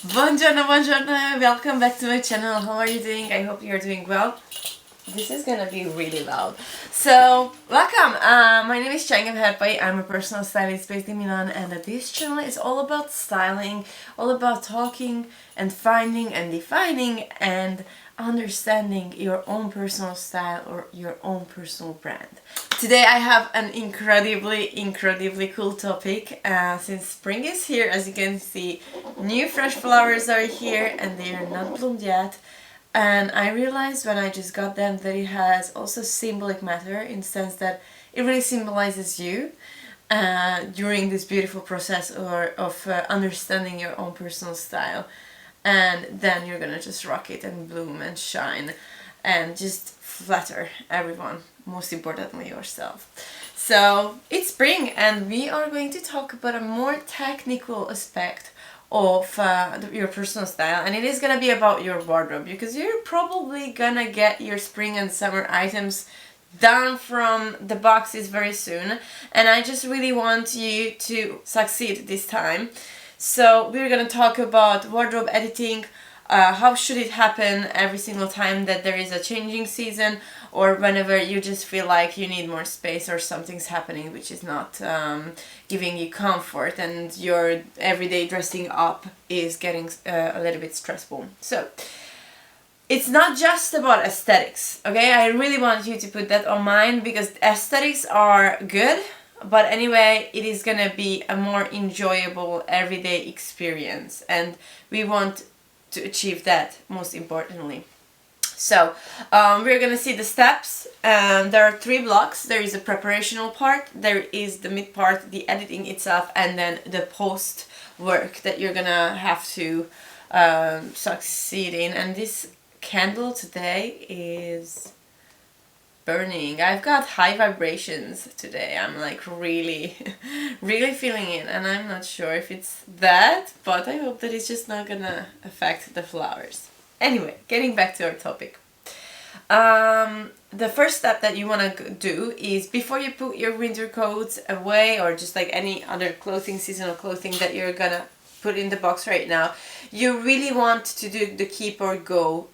Buongiorno, buongiorno, welcome back to my channel. How are you doing? I hope you're doing well. This is gonna be really loud. So, welcome! My name is Chic. I'm a personal stylist based in Milan, and this channel is all about styling, all about talking and finding and defining and understanding your own personal style or your own personal brand. Today I have an incredibly cool topic. Since spring is here, as you can see, new fresh flowers are here and they are not bloomed yet. And I realized when I just got them that it has also symbolic matter in the sense that it really symbolizes you during this beautiful process of understanding your own personal style. And then you're gonna just rock it and bloom and shine and just flatter everyone, most importantly yourself. So it's spring and we are going to talk about a more technical aspect of your personal style, and it is gonna be about your wardrobe, because you're probably gonna get your spring and summer items down from the boxes very soon, and I just really want you to succeed this time. So we're gonna talk about wardrobe editing. How should it happen every single time that there is a changing season, or whenever you just feel like you need more space or something's happening which is not giving you comfort and your everyday dressing up is getting a little bit stressful. So it's not just about aesthetics, okay? I really want you to put that on mind, because aesthetics are good, but anyway, it is gonna be a more enjoyable everyday experience, and we want to achieve that most importantly. So we're gonna see the steps. There are 3 blocks. There is a preparational part, there is the mid part, the editing itself, and then the post work that you're gonna have to succeed in. And this candle today is burning. I've got high vibrations today. I'm like really feeling it, and I'm not sure if it's that, but I hope that it's just not gonna affect the flowers. Anyway, getting back to our topic. The first step that you want to do is, before you put your winter coats away, or just like any other clothing, seasonal clothing that you're gonna put in the box right now, you really want to do the keep or go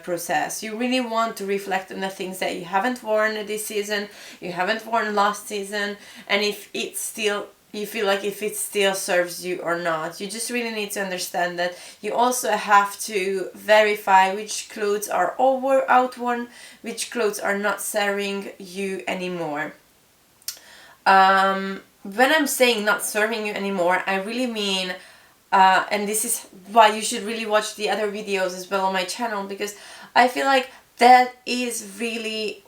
process. You really want to reflect on the things that you haven't worn this season, you haven't worn last season, and if it's still, you feel like if it still serves you or not. You just really need to understand that you also have to verify which clothes are outworn, which clothes are not serving you anymore. When I'm saying not serving you anymore, I really mean and this is why you should really watch the other videos as well on my channel, because I feel like that is really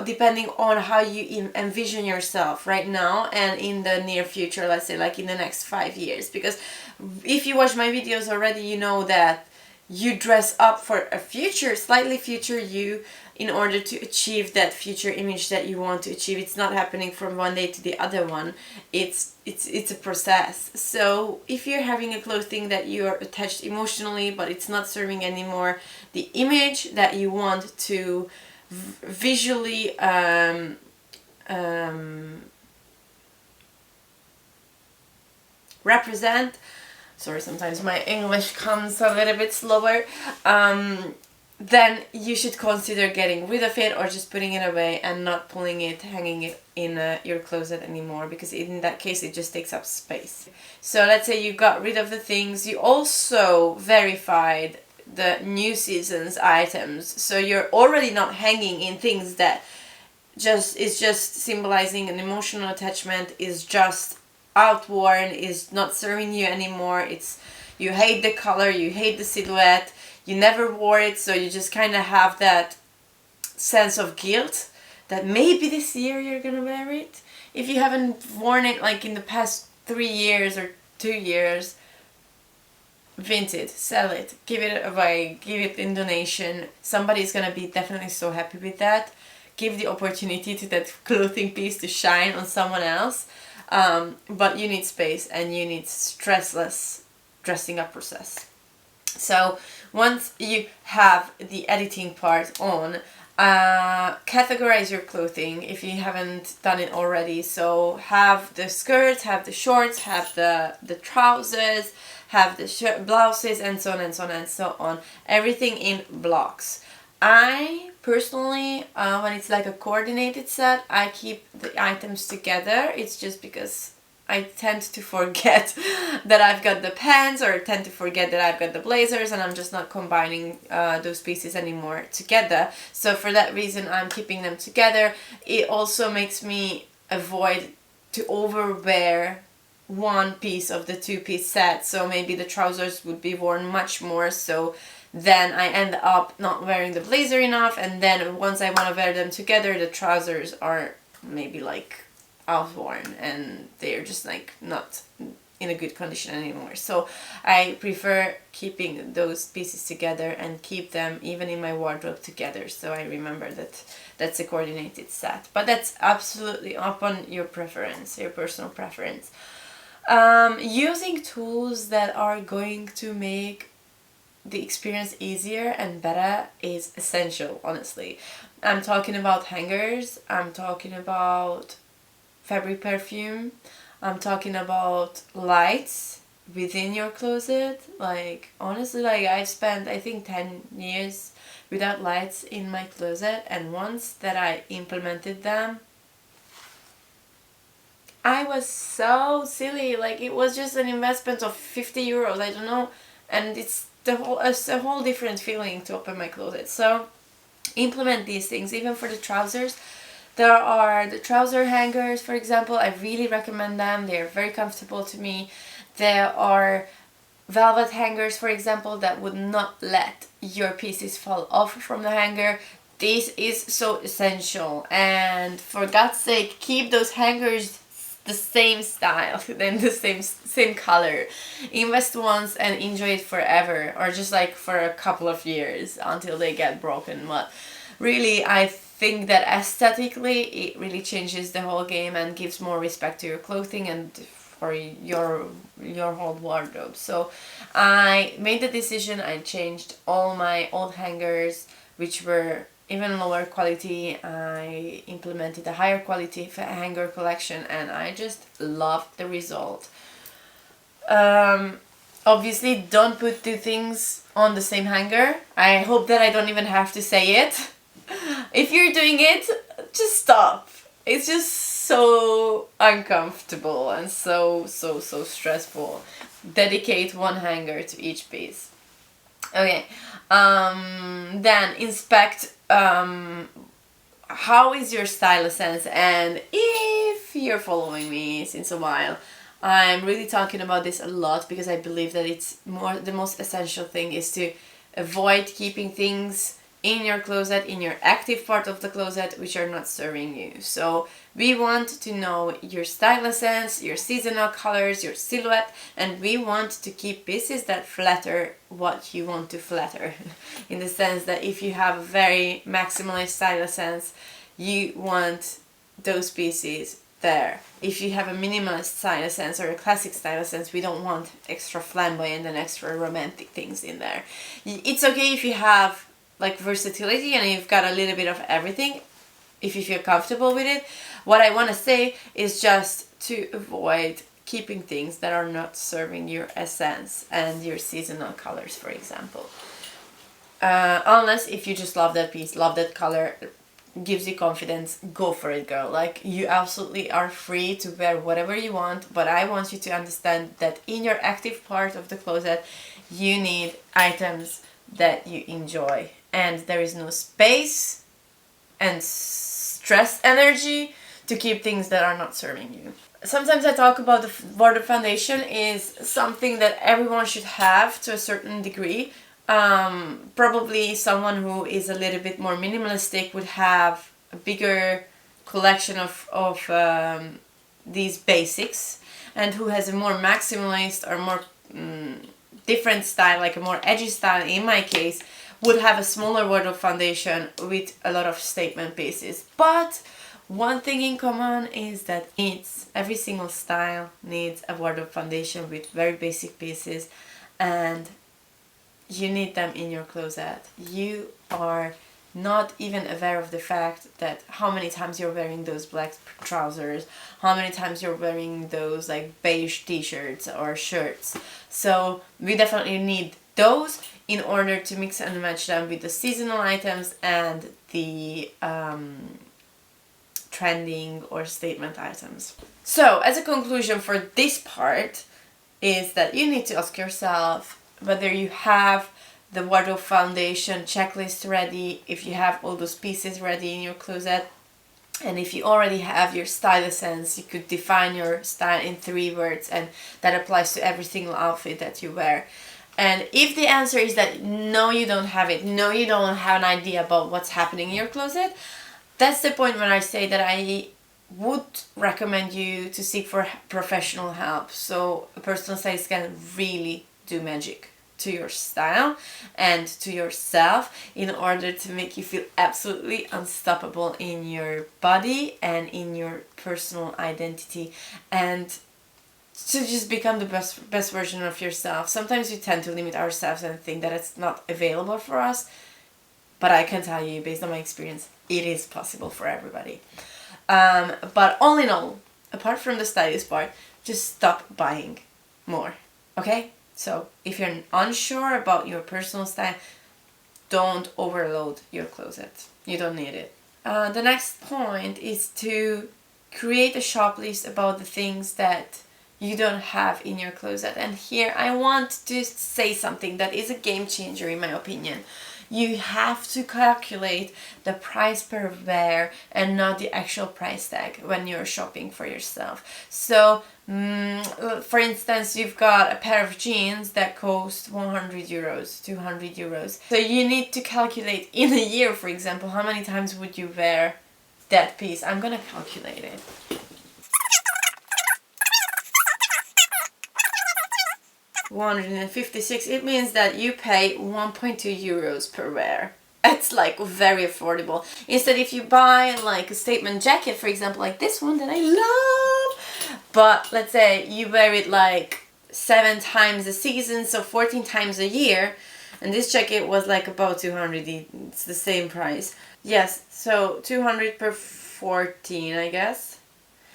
depending on how you envision yourself right now and in the near future, let's say like in the next 5 years. Because if you watch my videos already, you know that you dress up for a slightly future you, in order to achieve that future image that you want to achieve. It's not happening from one day to the other one. It's a process. So if you're having a clothing that you're attached emotionally, but it's not serving anymore the image that you want to visually represent. Sorry, sometimes my English comes a little bit slower. Then you should consider getting rid of it, or just putting it away and not pulling it, hanging it in your closet anymore, because in that case it just takes up space. So let's say you got rid of the things, you also verified the new season's items, so you're already not hanging in things that is just symbolizing an emotional attachment, is just outworn, is not serving you anymore. You hate the color, you hate the silhouette, you never wore it, so you just kind of have that sense of guilt that maybe this year you're gonna wear it. If you haven't worn it like in the past 3 years or 2 years, vint it, sell it, give it away, give it in donation. Somebody's gonna be definitely so happy with that. Give the opportunity to that clothing piece to shine on someone else. But you need space and you need stressless dressing up process. So once you have the editing part on, categorize your clothing if you haven't done it already. So have the skirts, have the shorts, have the trousers, have the blouses, and so on and so on and so on. Everything in blocks. I personally, when it's like a coordinated set, I keep the items together. It's just because I tend to forget that I've got the pants, or tend to forget that I've got the blazers, and I'm just not combining those pieces anymore together. So for that reason, I'm keeping them together. It also makes me avoid to overwear one piece of the two-piece set. So maybe the trousers would be worn much more, so then I end up not wearing the blazer enough, and then once I want to wear them together, the trousers are maybe like outworn and they're just like not in a good condition anymore. So I prefer keeping those pieces together and keep them even in my wardrobe together, so I remember that that's a coordinated set. But that's absolutely upon your preference, your personal preference. Using tools that are going to make the experience easier and better is essential, honestly. I'm talking about hangers, I'm talking about fabric perfume, I'm talking about lights within your closet. Like, honestly, like, I've spent, I think, 10 years without lights in my closet, and once that I implemented them, I was so silly. Like, it was just an investment of 50 euros, I don't know, and it's a whole different feeling to open my closet. So implement these things. Even for the trousers, there are the trouser hangers, for example. I really recommend them. They are very comfortable to me. There are velvet hangers, for example, that would not let your pieces fall off from the hanger. This is so essential, and for God's sake, keep those hangers the same style and the same color. Invest once and enjoy it forever, or just like for a couple of years until they get broken. But really, I think that aesthetically it really changes the whole game and gives more respect to your clothing and for your whole wardrobe. So I made the decision. I changed all my old hangers, which were even lower quality. I implemented a higher quality hanger collection, and I just loved the result. Obviously, don't put two things on the same hanger. I hope that I don't even have to say it. If you're doing it, just stop. It's just so uncomfortable and so stressful. Dedicate one hanger to each piece. Okay, then inspect how is your style sense, and if you're following me since a while, I'm really talking about this a lot because I believe that it's the most essential thing is to avoid keeping things in your closet, in your active part of the closet, which are not serving you. So we want to know your style sense, your seasonal colors, your silhouette, and we want to keep pieces that flatter what you want to flatter. In the sense that if you have a very maximalist style sense, you want those pieces there. If you have a minimalist style sense or a classic style sense, we don't want extra flamboyant and extra romantic things in there. It's okay if you have like versatility and you've got a little bit of everything, if you feel comfortable with it. What I want to say is just to avoid keeping things that are not serving your essence and your seasonal colors, for example. Unless if you just love that piece, love that color, gives you confidence, go for it, girl. Like, you absolutely are free to wear whatever you want, but I want you to understand that in your active part of the closet, you need items that you enjoy, and there is no space and stress energy to keep things that are not serving you. Sometimes I talk about the wardrobe foundation is something that everyone should have to a certain degree. Probably someone who is a little bit more minimalistic would have a bigger collection of these basics, and who has a more maximalist or more different style, like a more edgy style in my case, would have a smaller wardrobe foundation with a lot of statement pieces. But one thing in common is that every single style needs a wardrobe foundation with very basic pieces, and you need them in your closet. You are not even aware of the fact that how many times you're wearing those black trousers, how many times you're wearing those like beige t-shirts or shirts. So we definitely need those in order to mix and match them with the seasonal items and the trending or statement items. So as a conclusion for this part is that you need to ask yourself whether you have the wardrobe foundation checklist ready, if you have all those pieces ready in your closet, and if you already have your style sense, you could define your style in 3 words, and that applies to every single outfit that you wear. And if the answer is that no, you don't have it, no, you don't have an idea about what's happening in your closet, that's the point when I say that I would recommend you to seek for professional help. So a personal stylist can really do magic to your style and to yourself in order to make you feel absolutely unstoppable in your body and in your personal identity, and to just become the best version of yourself. Sometimes we tend to limit ourselves and think that it's not available for us, but I can tell you, based on my experience, it is possible for everybody. But all in all, apart from the stylist part, just stop buying more, okay? So if you're unsure about your personal style, don't overload your closet. You don't need it. The next point is to create a shop list about the things that you don't have in your closet. And here I want to say something that is a game changer in my opinion. You have to calculate the price per wear and not the actual price tag when you're shopping for yourself. So for instance, you've got a pair of jeans that cost 100 euros, 200 euros. So you need to calculate in a year, for example, how many times would you wear that piece. I'm gonna calculate it. $156. It means that you pay 1.2 euros per wear. It's like very affordable. Instead, if you buy like a statement jacket, for example, like this one that I love, but let's say you wear it like 7 times a season, so 14 times a year, and this jacket was like about 200. It's the same price. Yes, so 200 per 14, I guess.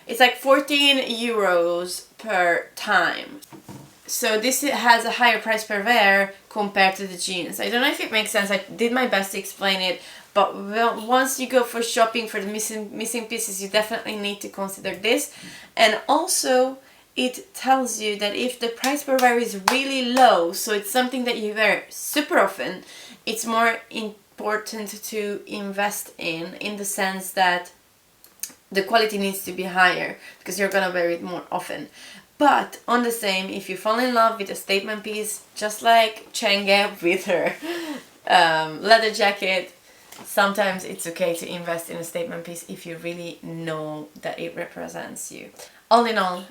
It's like 14 euros per time. So this has a higher price per wear compared to the jeans. I don't know if it makes sense. I did my best to explain it, but once you go for shopping for the missing pieces, you definitely need to consider this. And also, it tells you that if the price per wear is really low, so it's something that you wear super often, it's more important to invest in the sense that the quality needs to be higher because you're gonna wear it more often. But on the same, if you fall in love with a statement piece, just like Chenge with her leather jacket, sometimes it's okay to invest in a statement piece if you really know that it represents you. All in all,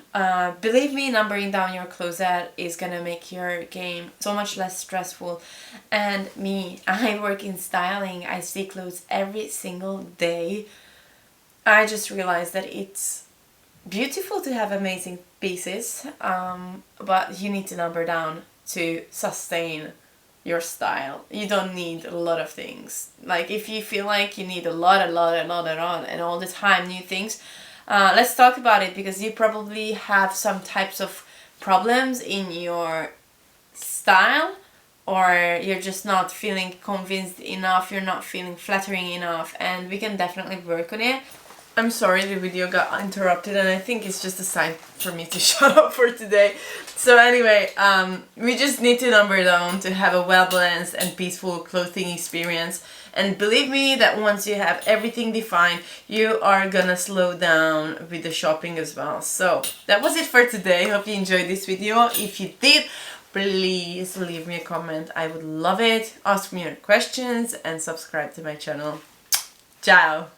believe me, numbering down your closet is gonna make your game so much less stressful. And me, I work in styling, I see clothes every single day. I just realized that it's beautiful to have amazing pieces, but you need to number down to sustain your style. You don't need a lot of things. Like if you feel like you need a lot and all the time new things, let's talk about it, because you probably have some types of problems in your style, or you're just not feeling convinced enough, you're not feeling flattering enough, and we can definitely work on it. I'm sorry the video got interrupted, and I think it's just a sign for me to shut up for today. So anyway, we just need to number down to have a well-balanced and peaceful clothing experience. And believe me that once you have everything defined, you are gonna slow down with the shopping as well. So that was it for today. Hope you enjoyed this video. If you did, please leave me a comment. I would love it. Ask me your questions and subscribe to my channel. Ciao!